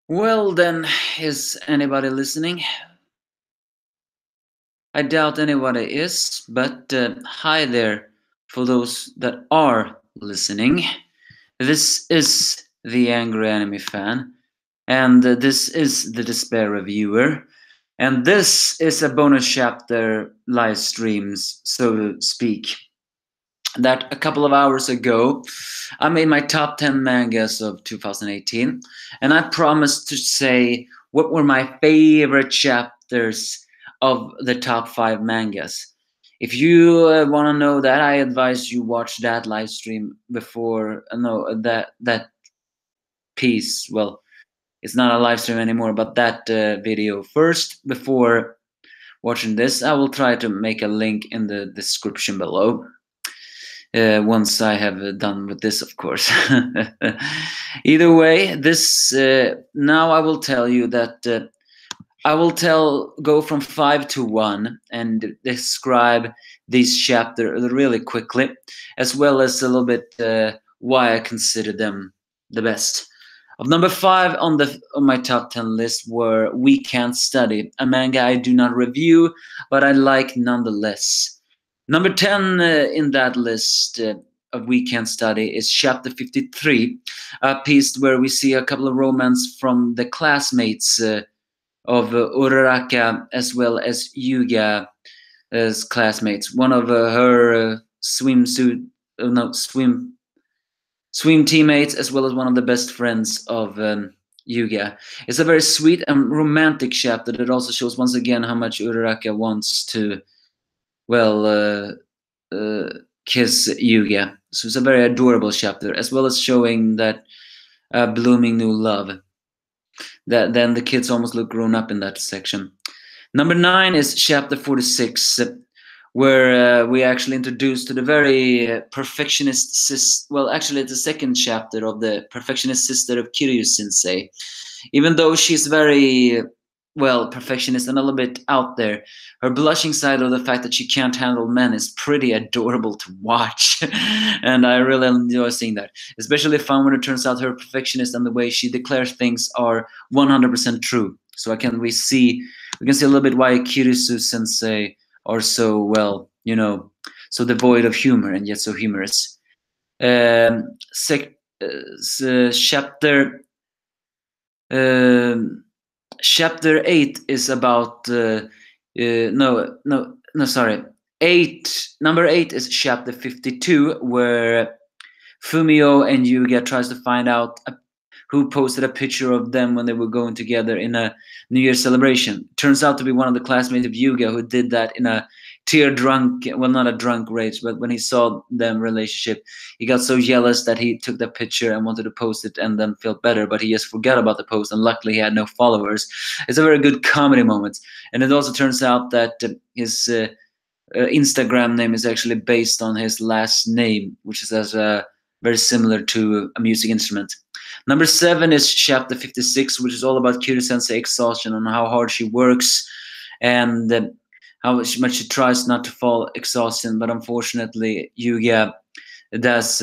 Well, then, is anybody listening? I doubt anybody is, but hi there for those that are listening. This is the Angry Anime Fan, and this is the Despair Reviewer, and this is a bonus chapter live streams, so to speak. That a couple of hours ago, I made my top 10 mangas of 2018, and I promised to say what were my favorite chapters of the top 5 mangas. If you want to know that, I advise you watch that live stream before. No, that piece. Well, it's not a live stream anymore, but that video first before watching this. I will try to make a link in the description below. Once I have done with this, of course. Either way, this now I will tell you that I will go from 5 to 1 and describe these chapters really quickly, as well as a little bit why I consider them the best. Of number 5 on my top 10 list were We Can't Study, a manga I do not review, but I like nonetheless. Number 10 in that list of We Can't Study is chapter 53, a piece where we see a couple of romance from the classmates of Uraraka as well as Yuga as classmates. One of her swimsuit, no, swim teammates, as well as one of the best friends of Yuga. It's a very sweet and romantic chapter that also shows once again how much Uraraka wants to, well, kiss Yuga. So it's a very adorable chapter, as well as showing that blooming new love. That then the kids almost look grown up in that section. Number 9 is chapter 46, where we actually introduced to the very perfectionist sister. Well, actually, it's the second chapter of the perfectionist sister of Kiryu Sensei. Even though she's very, well, perfectionist and a little bit out there, her blushing side of the fact that she can't handle men is pretty adorable to watch. And I really enjoy seeing that. Especially fun when it turns out her perfectionist and the way she declares things are 100% true. So we can see a little bit why Kirisu Sensei are so, well, so devoid of humor and yet so humorous. Chapter chapter 8 is about sorry, 8 number 8 is chapter 52, where Fumio and Yuga tries to find out who posted a picture of them when they were going together in a New Year's celebration. Turns out to be one of the classmates of Yuga who did that in a drunk, well, not a drunk rage, but when he saw them relationship, he got so jealous that he took that picture and wanted to post it and then felt better, but he just forgot about the post, and luckily he had no followers. It's a very good comedy moment. And it also turns out that his Instagram name is actually based on his last name, which is very similar to a music instrument. Number 7 is chapter 56, which is all about Kiryu Sensei exhaustion and how hard she works and how much she tries not to fall exhaustion. But unfortunately, Yuga does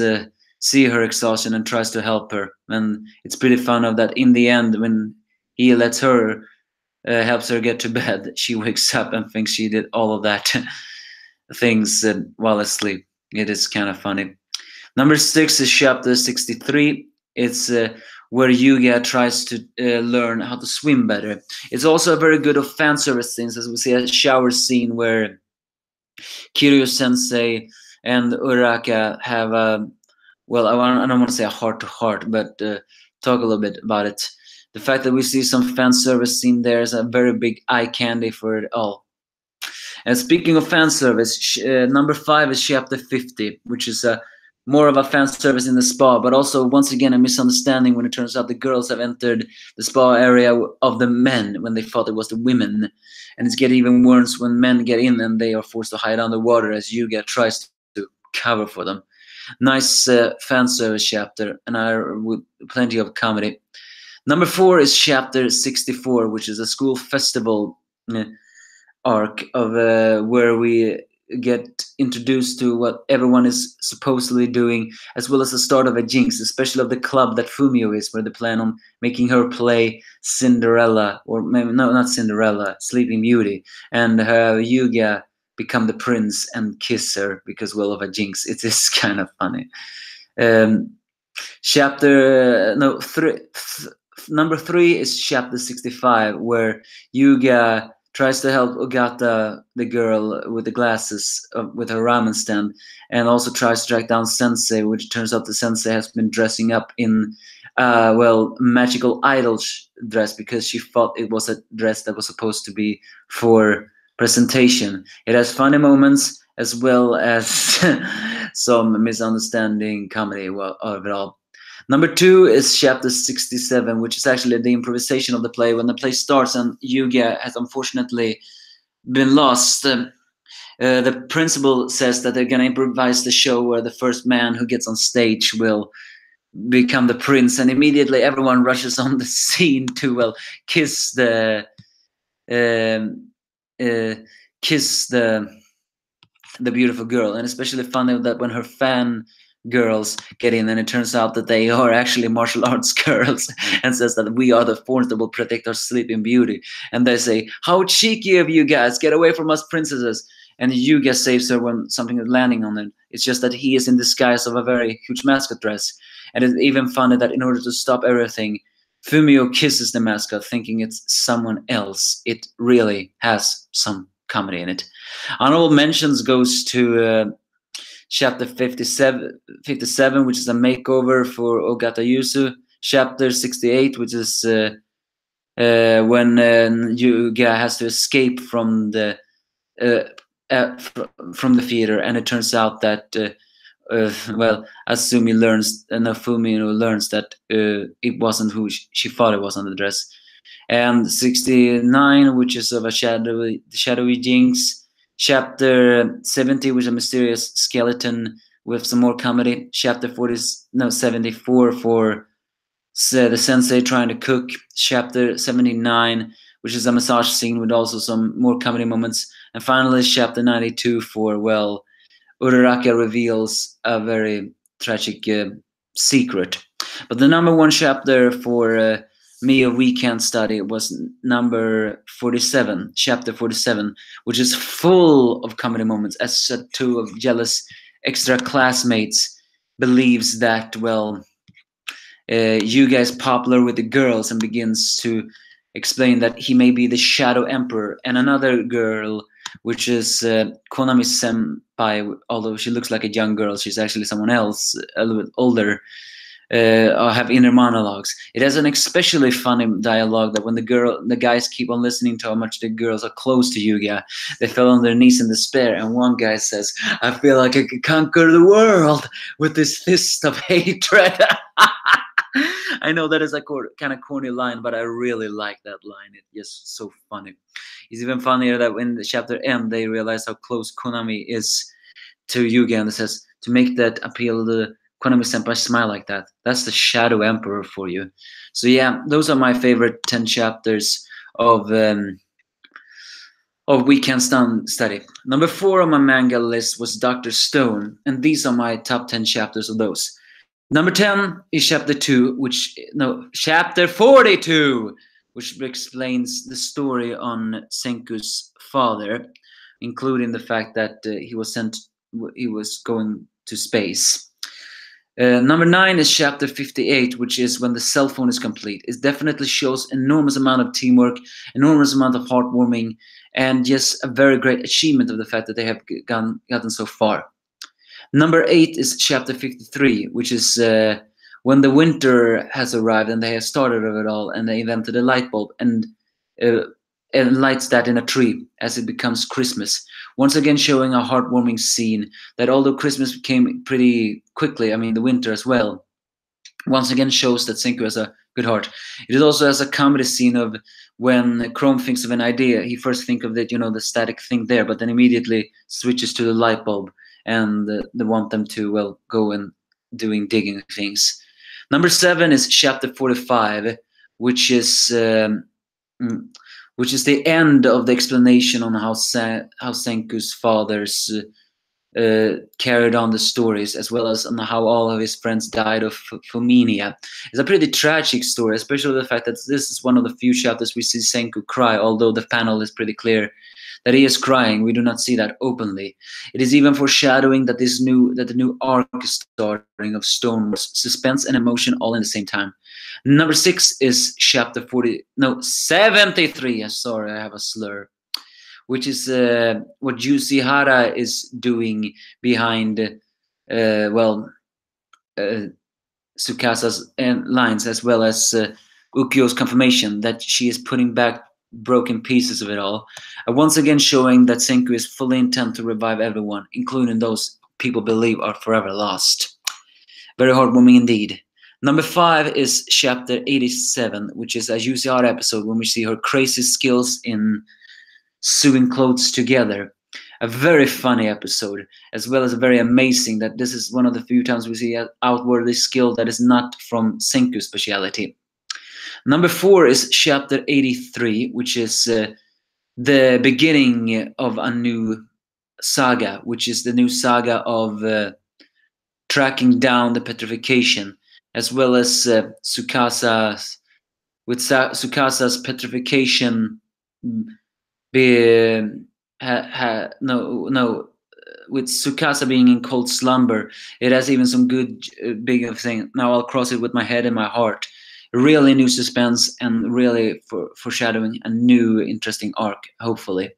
see her exhaustion and tries to help her. And it's pretty fun of that in the end when he lets her, helps her get to bed, she wakes up and thinks she did all of that things while asleep. It is kind of funny. Number 6 is chapter 63. It's where Yuga tries to learn how to swim better. It's also a very good of fan service scenes, as we see a shower scene where Kiryu Sensei and Uraka have a, well, I don't want to say a heart-to-heart, but talk a little bit about it. The fact that we see some fan service scene there is a very big eye candy for it all. And speaking of fan service, number 5 is chapter 50, which is more of a fan service in the spa, but also once again a misunderstanding when it turns out the girls have entered the spa area of the men when they thought it was the women. And it's getting even worse when men get in and they are forced to hide underwater as Yuga tries to cover for them. Nice fan service chapter, and with plenty of comedy. Number 4 is chapter 64, which is a school festival arc of where we get introduced to what everyone is supposedly doing, as well as the start of a jinx, especially of the club that Fumio is, where they plan on making her play Cinderella, or maybe no, not Cinderella, Sleeping Beauty, and Yuga become the prince and kiss her because, well, of a jinx. It is kind of funny. Um, chapter no three Number 3 is chapter 65, where Yuga tries to help Ogata, the girl with the glasses, with her ramen stand, and also tries to track down Sensei, which turns out the Sensei has been dressing up in well, magical idol dress, because she thought it was a dress that was supposed to be for presentation. It has funny moments as well as some misunderstanding comedy of it all. Number 2 is chapter 67, which is actually the improvisation of the play. When the play starts and Yuga has unfortunately been lost, the principal says that they're going to improvise the show where the first man who gets on stage will become the prince, and immediately everyone rushes on the scene to, well, kiss the um, kiss the beautiful girl. And especially funny that when her fan girls get in, and it turns out that they are actually martial arts girls, and says that we are the force that will protect our Sleeping Beauty. And they say, how cheeky of you guys, get away from us princesses. And Yuga saves her when something is landing on it. It's just that he is in disguise of a very huge mascot dress. And it's even funny that in order to stop everything, Fumio kisses the mascot thinking it's someone else. It really has some comedy in it. Honorable mentions goes to chapter 57, which is a makeover for Ogata Yusu. Chapter 68, which is when Yuga has to escape from the theater, and it turns out that well, Asumi learns, Fumio learns that it wasn't who she thought it was on the dress. And 69, which is of a shadowy jinx. Chapter 70, which is a mysterious skeleton with some more comedy. Chapter 74 for the sensei trying to cook. Chapter 79, which is a massage scene with also some more comedy moments. And finally, chapter 92 for, well, Uraraka reveals a very tragic secret. But the number 1 chapter for me of weekend study was number 47, chapter 47, which is full of comedy moments, as two of jealous extra classmates believes that, well, Yuga is popular with the girls, and begins to explain that he may be the Shadow Emperor. And another girl, which is Konami Senpai, although she looks like a young girl, she's actually someone else, a little bit older, have inner monologues. It has an especially funny dialogue that when the guys keep on listening to how much the girls are close to Yuga, they fell on their knees in despair. And one guy says, I feel like I could conquer the world with this fist of hatred. I know that is a kind of corny line, but I really like that line. It's just so funny. It's even funnier that when the chapter ends, they realize how close Konami is to Yuga, and it says, to make that appeal to Konami Senpai smile like that. That's the Shadow Emperor for you. So yeah, those are my favorite 10 chapters of weekend study. Number 4 on my manga list was Dr. Stone, and these are my top 10 chapters of those. Number 10 is chapter 42, which explains the story on Senku's father, including the fact that he was going to space. Number 9 is chapter 58, which is when the cell phone is complete. It definitely shows enormous amount of teamwork, enormous amount of heartwarming, and just a very great achievement of the fact that they have gotten so far. Number 8 is chapter 53, which is when the winter has arrived and they have started of it all, and they invented a light bulb and lights that in a tree as it becomes Christmas. Once again showing a heartwarming scene that although Christmas came pretty quickly, I mean the winter as well, once again shows that Senku has a good heart. It also has a comedy scene of when Chrome thinks of an idea. He first thinks of the static thing there, but then immediately switches to the light bulb, and they want them to, well, go and doing digging things. Number 7 is chapter 45, which is which is the end of the explanation on how Senku's fathers carried on the stories, as well as on how all of his friends died of fulminia. It's a pretty tragic story, especially the fact that this is one of the few chapters we see Senku cry, although the panel is pretty clear that he is crying. We do not see that openly. It is even foreshadowing that the new arc is starting of Stone Wars, suspense and emotion all in the same time. Number 6 is chapter 73. Sorry, I have a slur. Which is what Yusihara is doing behind, Tsukasa's lines, as well as Ukyo's confirmation that she is putting back broken pieces of it all. Once again showing that Senku is fully intent to revive everyone, including those people believe are forever lost. Very heartwarming indeed. Number 5 is chapter 87, which is a Yusihara episode when we see her crazy skills in sewing clothes together. A very funny episode, as well as very amazing that this is one of the few times we see an outwardly skill that is not from Senku's speciality. Number 4 is chapter 83, which is the beginning of a new saga, which is the new saga of tracking down the petrification, as well as Tsukasa's petrification with Tsukasa being in cold slumber. It has even some good big of thing. Now I'll cross it with my head and my heart. Really new suspense and really foreshadowing a new interesting arc, hopefully.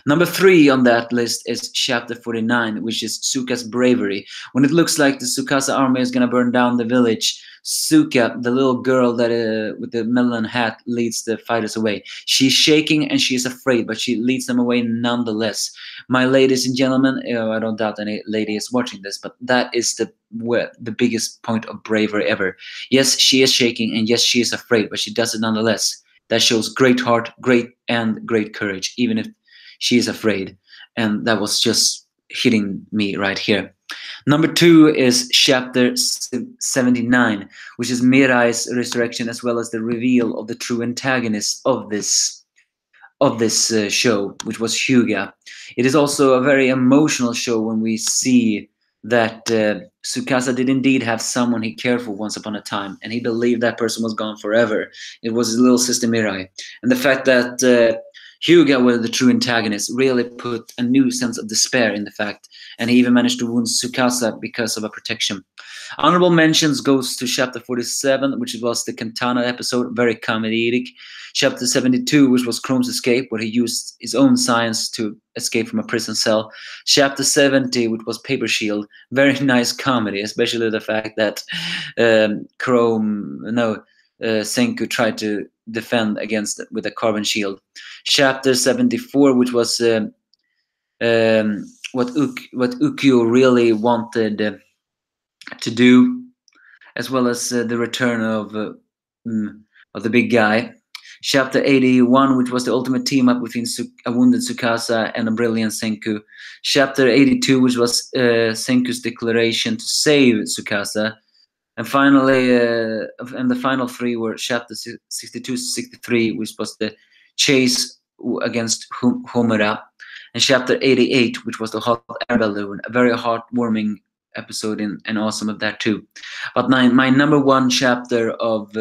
Number 3 on that list is chapter 49, which is Suka's bravery. When it looks like the Tsukasa army is gonna burn down the village, Suka, the little girl that with the melon hat, leads the fighters away. She's shaking and she is afraid, but she leads them away nonetheless. My ladies and gentlemen, I don't doubt any lady is watching this, but that is the biggest point of bravery ever. Yes, she is shaking, and yes, she is afraid, but she does it nonetheless. That shows great heart, great courage, even if she is afraid. And that was just hitting me right here. Number 2 is chapter 79, which is Mirai's resurrection, as well as the reveal of the true antagonist of this show, which was Hyuga. It is also a very emotional show when we see that Tsukasa did indeed have someone he cared for once upon a time, and he believed that person was gone forever. It was his little sister Mirai. And the fact that Hyuga was the true antagonist really put a new sense of despair in the fact, and he even managed to wound Tsukasa because of a protection. Honorable mentions goes to chapter 47, which was the Katana episode, very comedic. Chapter 72, which was Chrome's escape, where he used his own science to escape from a prison cell. Chapter 70, which was Paper Shield, very nice comedy, especially the fact that Senku tried to defend against it with a carbon shield. Chapter 74, which was what Ukyo really wanted to do, as well as the return of the big guy. Chapter 81, which was the ultimate team up between a wounded Tsukasa and a brilliant Senku. Chapter 82, which was Senku's declaration to save Tsukasa. And finally, and the final 3 were chapter 62 63, which was the chase against Homura, and chapter 88, which was the hot air balloon, a very heartwarming episode and awesome of that too. But my number 1 chapter of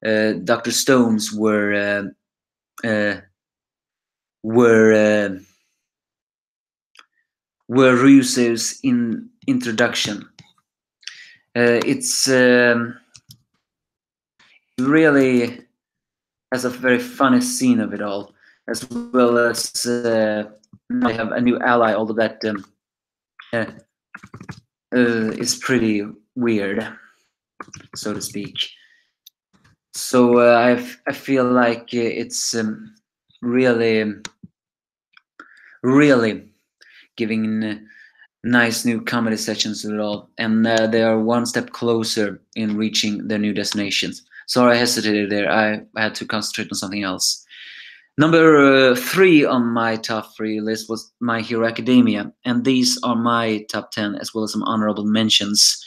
Dr. Stones were Ryusu's introduction. It's really has a very funny scene of it all, as well as I have a new ally, although that is pretty weird, so to speak. So I feel like it's really giving nice new comedy sessions to it all, and they are one step closer in reaching their new destinations. Sorry, I hesitated there. I had to concentrate on something else. Number 3 on my top 3 list was My Hero Academia, and these are my top 10, as well as some honorable mentions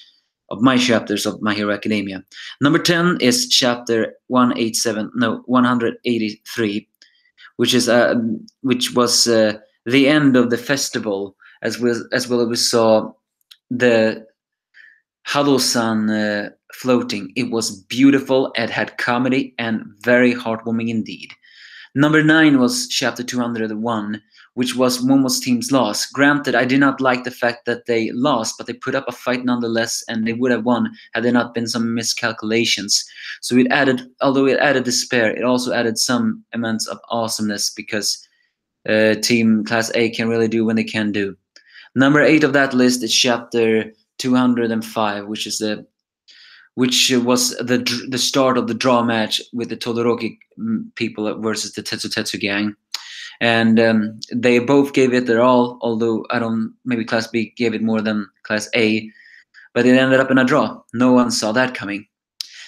of my chapters of My Hero Academia. Number 10 is chapter 183, which was the end of the festival, as well as we saw the Hado-san floating. It was beautiful. It had comedy and very heartwarming indeed. Number 9 was chapter 201, which was Momo's team's loss. Granted, I did not like the fact that they lost, but they put up a fight nonetheless, and they would have won had there not been some miscalculations. So it added, although it added despair, it also added some amounts of awesomeness, because Team Class A can really do when they can do. Number 8 of that list is chapter 205, which was the start of the draw match with the Todoroki people versus the Tetsu gang. And they both gave it their all, although maybe Class B gave it more than Class A, but it ended up in a draw. No one saw that coming.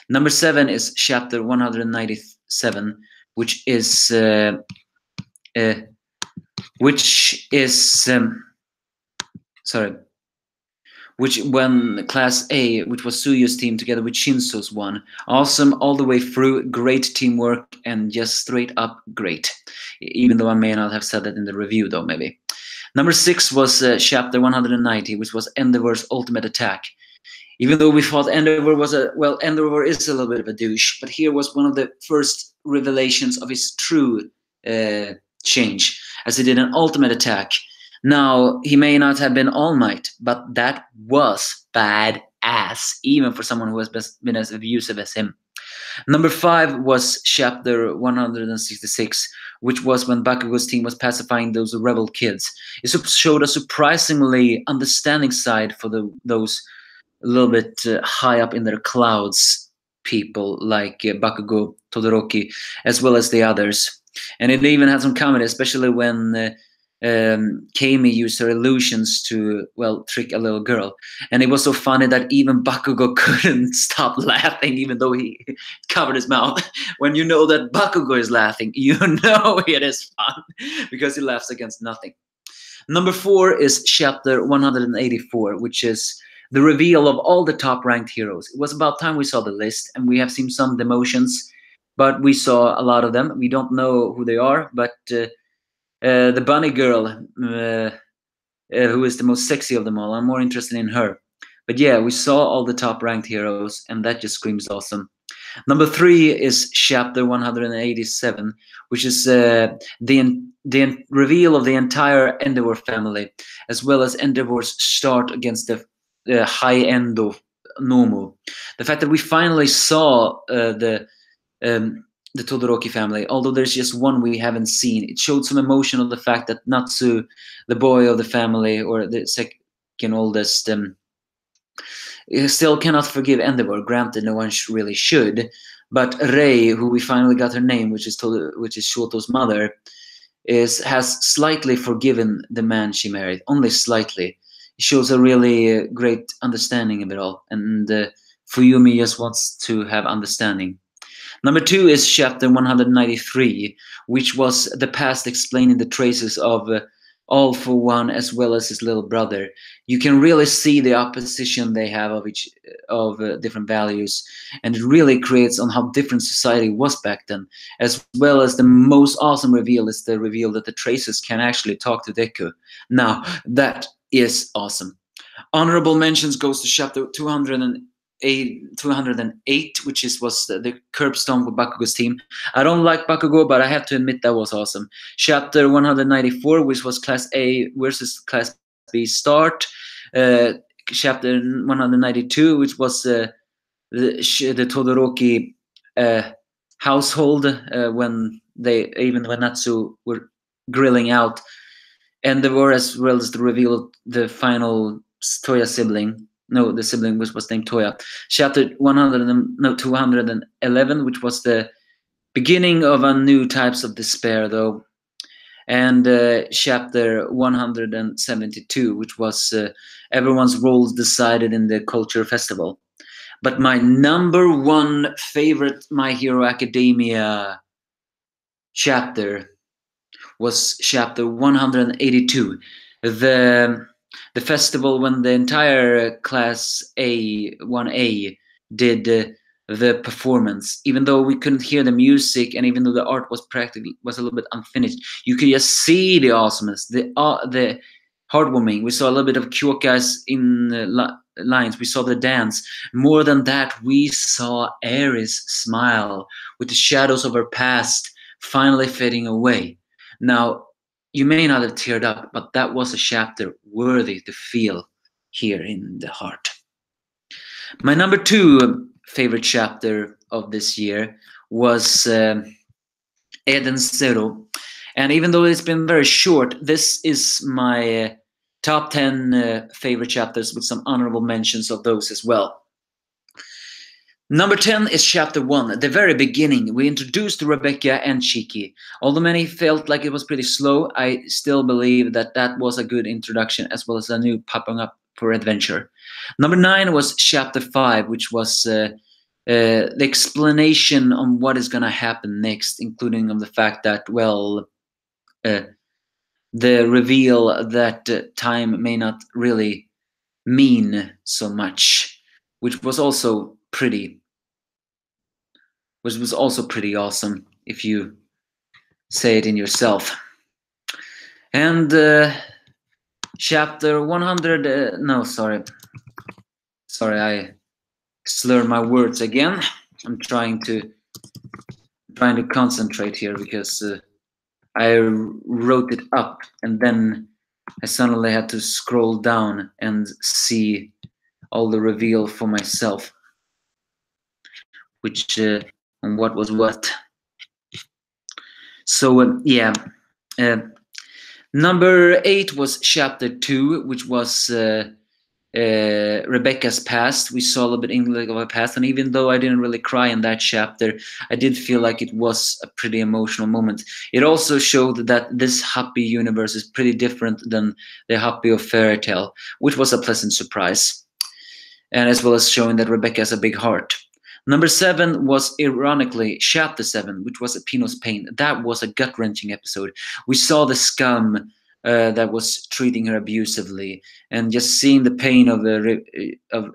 Number 7 is chapter 197, which is when Class A, which was Suyu's team together with Shinso's, won. Awesome all the way through, great teamwork, and just straight up great. Even though I may not have said that in the review, though, maybe. Number 6 was chapter 190, which was Endeavor's ultimate attack. Even though we thought Endeavor Endeavor is a little bit of a douche, but here was one of the first revelations of his true change, as he did an ultimate attack. Now, he may not have been All Might, but that was badass, even for someone who has been as abusive as him. Number 5 was chapter 166, which was when Bakugo's team was pacifying those rebel kids. It showed a surprisingly understanding side for those a little bit high up in their clouds people like Bakugo, Todoroki, as well as the others. And it even had some comedy, especially when Kami used her illusions to, trick a little girl. And it was so funny that even Bakugo couldn't stop laughing, even though he covered his mouth. When you know that Bakugo is laughing, you know it is fun, because he laughs against nothing. Number 4 is chapter 184, which is the reveal of all the top-ranked heroes. It was about time we saw the list, and we have seen some demotions, but we saw a lot of them. We don't know who they are, but the bunny girl, who is the most sexy of them all, I'm more interested in her. But yeah, we saw all the top-ranked heroes, and that just screams awesome. Number 3 is chapter 187, which is the reveal of the entire Endeavor family, as well as Endeavor's start against the high end of Nomu. The fact that we finally saw the Todoroki family, although there's just one we haven't seen, it showed some emotion of the fact that Natsu, the boy of the family, or the second oldest, still cannot forgive Endeavor. Granted, no one really should, but Rei, who we finally got her name, which is Shoto's mother, has slightly forgiven the man she married, only slightly. It shows a really great understanding of it all, and Fuyumi just wants to have understanding. Number 2 is chapter 193, which was the past explaining the traces of All for One, as well as his little brother. You can really see the opposition they have of different values, and it really creates on how different society was back then, as well as the most awesome reveal is the reveal that the traces can actually talk to Deku. Now, that is awesome. Honorable mentions goes to chapter 208, which was the curb stomp with Bakugo's team. I don't like Bakugo, but I have to admit that was awesome. Chapter 194, which was Class A versus Class B start. Chapter 192, which was the Todoroki household, when Natsu were grilling out Endeavor, as well as the reveal of the final Toya sibling. No, the sibling was named Toya. Chapter 211, which was the beginning of a new types of despair, though. And chapter 172, which was everyone's roles decided in the culture festival. But my number 1 favorite My Hero Academia chapter was chapter 182, the festival when the entire Class A 1A did the performance. Even though we couldn't hear the music, and even though the art was practically was a little bit unfinished, you could just see the awesomeness, the heartwarming. We saw a little bit of Kyoka's in lines. We saw the dance. More than that, we saw Aries smile with the shadows of her past finally fading away. Now, you may not have teared up, but that was a chapter worthy to feel here in the heart. My number two favorite chapter of this year was Eden Zero. And even though it's been very short, this is my top 10 favorite chapters with some honorable mentions of those as well. Number 10 is chapter 1, the very beginning. We introduced Rebecca and Shiki. Although many felt like it was pretty slow, I still believe that that was a good introduction, as well as a new popping up for adventure. Number 9 was chapter 5, which was the explanation on what is going to happen next, including of the fact that, well, the reveal that time may not really mean so much, which was also pretty awesome if you say it in yourself. And chapter 100 no, sorry, I slur my words again. I'm trying to concentrate here because I wrote it up and then I suddenly had to scroll down and see all the reveal for myself, which on what was what. So yeah, number 8 was chapter 2, which was Rebecca's past. We saw a little bit of her past, and even though I didn't really cry in that chapter, I did feel like it was a pretty emotional moment. It also showed that this happy universe is pretty different than the happy of fairy tale, which was a pleasant surprise, and as well as showing that Rebecca has a big heart. Number 7 was, ironically, chapter 7, which was Pino's pain. That was a gut-wrenching episode. We saw the scum that was treating her abusively, and just seeing the pain of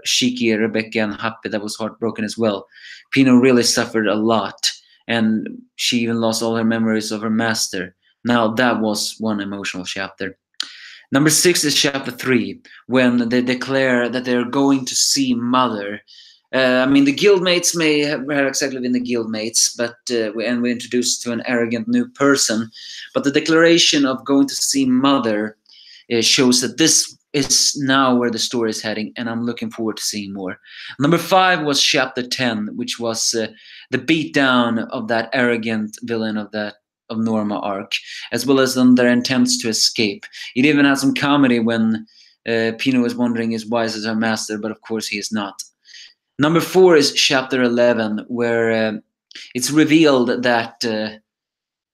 Shiki, Rebecca, and Happy, that was heartbroken as well. Pino really suffered a lot, and she even lost all her memories of her master. Now that was one emotional chapter. Number 6 is chapter 3, when they declare that they're going to see Mother. I mean, the guildmates may have exactly been the guildmates, but we're introduced to an arrogant new person. But the declaration of going to see Mother shows that this is now where the story is heading, and I'm looking forward to seeing more. Number 5 was chapter 10, which was the beatdown of that arrogant villain of Norma arc, as well as on their attempts to escape. It even had some comedy when Pino is wondering is wise as her master, but of course he is not. Number 4 is chapter 11, where it's revealed that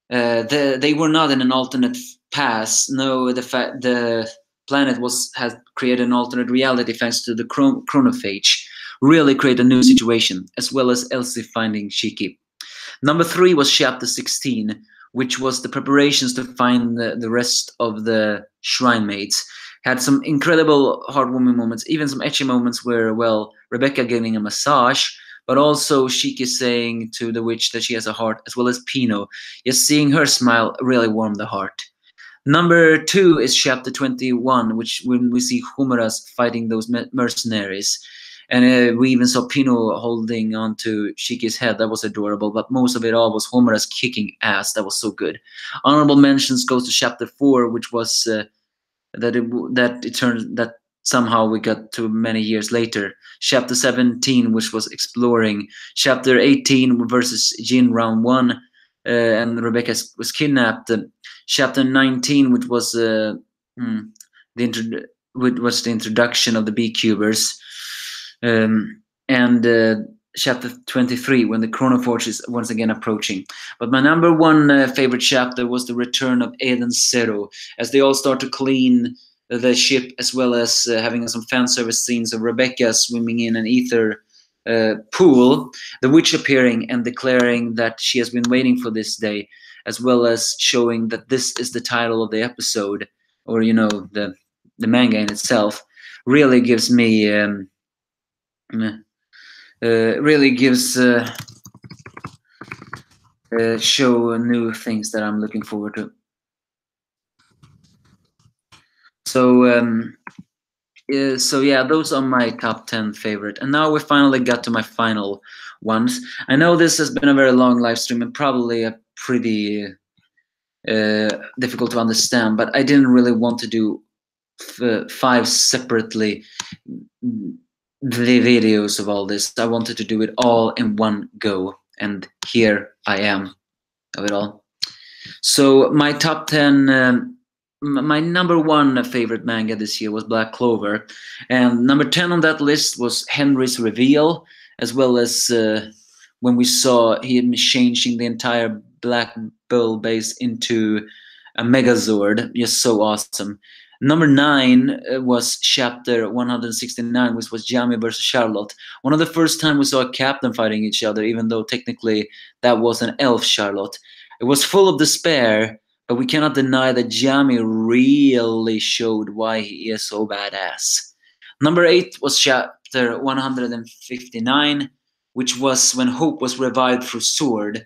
they were not in an alternate past. No, the planet has created an alternate reality thanks to the chronophage. Really create a new situation, as well as Elsie finding Shiki. Number 3 was chapter 16, which was the preparations to find the rest of the shrine mates. Had some incredible heartwarming moments, even some etchy moments where, well, Rebecca giving a massage, but also Shiki saying to the witch that she has a heart, as well as Pino. Just seeing her smile really warmed the heart. Number 2 is chapter 21, which when we see Humura's fighting those mercenaries. And we even saw Pino holding onto Shiki's head. That was adorable. But most of it all was Homura's kicking ass. That was so good. Honorable mentions goes to chapter 4, which was that somehow we got to many years later. Chapter 17, which was exploring. Chapter 18 versus Jin round 1, and Rebecca was kidnapped. Chapter 19, which was the introduction of the beecubers. And chapter 23, when the Chronoforge is once again approaching. But my number 1 favorite chapter was the return of Eden Zero, as they all start to clean the ship, as well as having some fan service scenes of Rebecca swimming in an ether pool, the witch appearing and declaring that she has been waiting for this day, as well as showing that this is the title of the episode, or the manga in itself, really gives me really gives show new things that I'm looking forward to. So yeah, those are my top 10 favorite. And now we finally got to my final ones. I know this has been a very long live stream and probably a pretty difficult to understand, but I didn't really want to do five separately the videos of all this. I wanted to do it all in one go, and here I am of it all. So my top 10, my number one favorite manga this year was Black Clover, and number 10 on that list was Henry's reveal, as well as when we saw him changing the entire Black Bull base into a Megazord. Just so awesome. Number 9 was chapter 169, which was Jamie versus Charlotte. One of the first time we saw a captain fighting each other, even though technically that was an elf Charlotte. It was full of despair, but we cannot deny that Jamie really showed why he is so badass. Number 8 was chapter 159, which was when hope was revived through sword,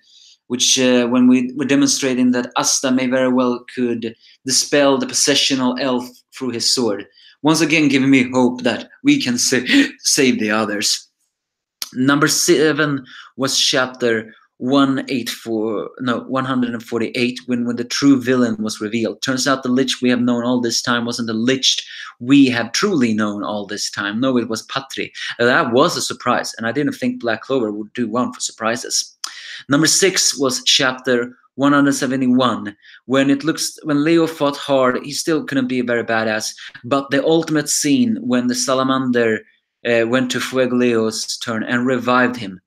which when we were demonstrating that Asta may very well could dispel the possessional elf through his sword. Once again giving me hope that we can save the others. Number 7 was chapter 148 when the true villain was revealed. Turns out the lich we have known all this time wasn't the lich we have truly known all this time. No, it was Patri. That was a surprise, and I didn't think Black Clover would do one for surprises. Number 6 was chapter 171 when Leo fought hard. He still couldn't be a very badass, but the ultimate scene when the salamander went to Fuego Leo's turn and revived him.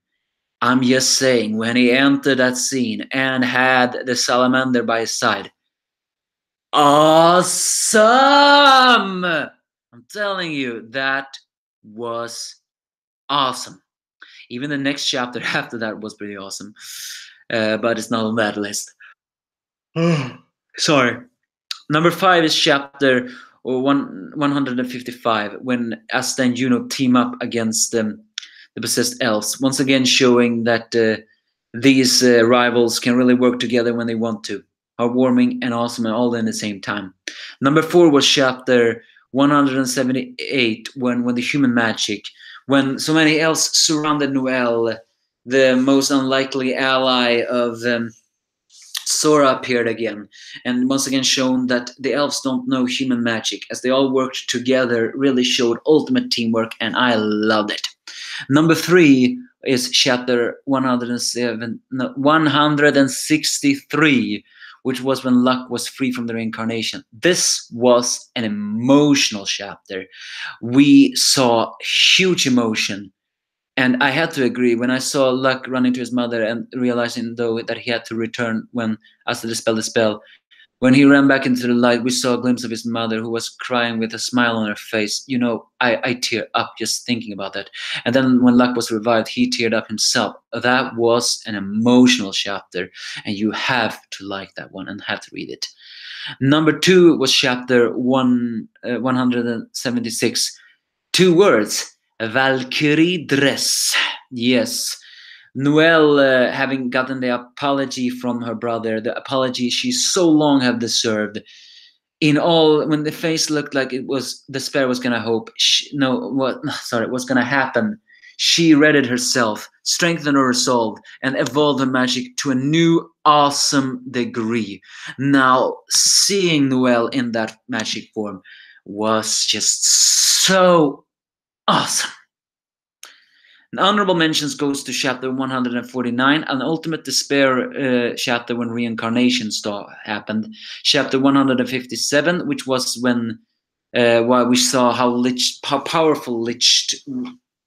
I'm just saying, when he entered that scene and had the salamander by his side, awesome! I'm telling you, that was awesome. Even the next chapter after that was pretty awesome, but it's not on that list. Sorry. Number 5 is chapter 155 when Asta and Juno team up against the possessed elves, once again showing that these rivals can really work together when they want to. Heartwarming and awesome and all in the same time. Number 4 was chapter 178 when the human magic, when so many elves surrounded Noel, the most unlikely ally of Sora appeared again, and once again shown that the elves don't know human magic, as they all worked together, really showed ultimate teamwork, and I loved it. Number 3 is chapter 163, which was when Luck was free from the reincarnation. This was an emotional chapter. We saw huge emotion. And I had to agree when I saw Luck running to his mother and realizing though that he had to return when Asta dispelled the spell. When he ran back into the light, we saw a glimpse of his mother who was crying with a smile on her face. You know, I tear up just thinking about that. And then when Luck was revived, he teared up himself. That was an emotional chapter, and you have to like that one and have to read it. Number 2 was chapter 176. 2 words. Valkyrie dress. Yes. Noelle, having gotten the apology from her brother, the apology she so long have deserved. In all, when the face looked like it was despair was gonna was gonna happen. She readied herself, strengthened her resolve, and evolved her magic to a new awesome degree. Now, seeing Noelle in that magic form was just so awesome. And honorable mentions goes to chapter 149, an ultimate despair chapter when reincarnation happened. Chapter 157, which was when we saw how powerful Lich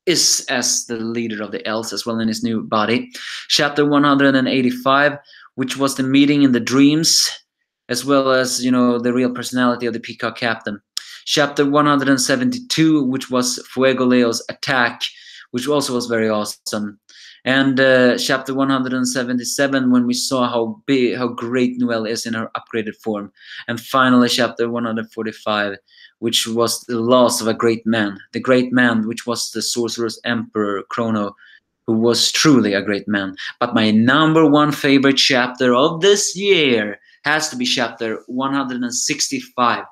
is as the leader of the elves, as well in his new body. Chapter 185, which was the meeting in the dreams, as well as the real personality of the Peacock Captain. Chapter 172, which was Fuego Leo's attack, which also was very awesome. And chapter 177, when we saw how great Noelle is in her upgraded form. And finally, chapter 145, which was the loss of a great man. The great man, which was the sorcerer's emperor, Chrono, who was truly a great man. But my number one favorite chapter of this year has to be chapter 165,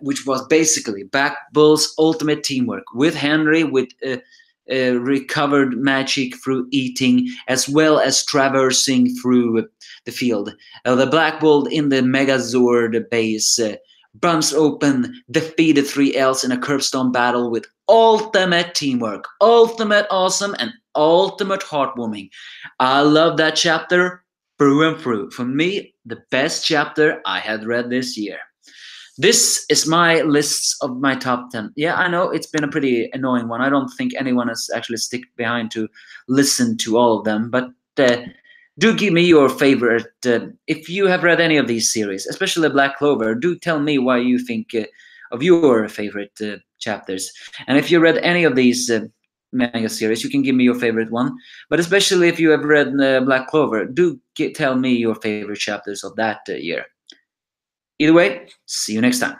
which was basically Black Bull's ultimate teamwork with Henry, with recovered magic through eating, as well as traversing through the field. The Black Bull in the Megazord base bumps open, defeated three elves in a curbstone battle with ultimate teamwork, ultimate awesome, and ultimate heartwarming. I love that chapter through and through. For me, the best chapter I had read this year. This is my lists of my top 10. Yeah, I know it's been a pretty annoying one. I don't think anyone has actually stick behind to listen to all of them, but do give me your favorite. If you have read any of these series, especially Black Clover, do tell me why you think of your favorite chapters. And if you read any of these manga series, you can give me your favorite one. But especially if you have read Black Clover, do tell me your favorite chapters of that year. Either way, see you next time.